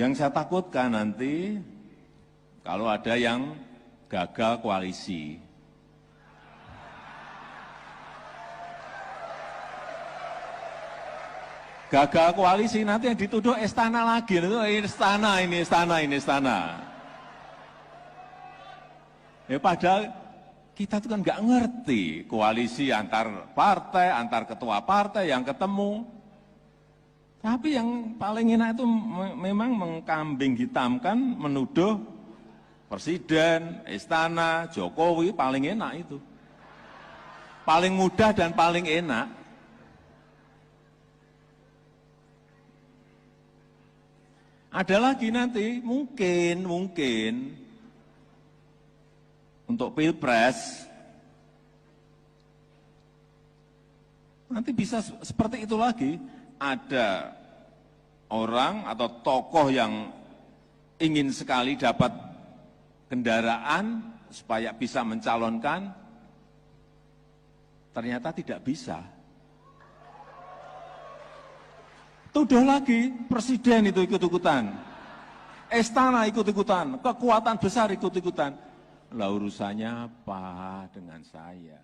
Yang saya takutkan nanti kalau ada yang gagal koalisi. Gagal koalisi nanti yang dituduh istana lagi, ini istana. Ya padahal kita itu kan nggak ngerti koalisi antar partai, antar ketua partai yang ketemu. Tapi yang paling enak itu memang mengkambing hitamkan, menuduh presiden, istana, Jokowi paling enak itu. Paling mudah dan paling enak. Ada lagi nanti, mungkin untuk Pilpres, nanti bisa seperti itu lagi. Ada orang atau tokoh yang ingin sekali dapat kendaraan supaya bisa mencalonkan, ternyata tidak bisa. Tuduh lagi, presiden itu ikut-ikutan, istana ikut-ikutan, kekuatan besar ikut-ikutan. Lah urusannya apa dengan saya?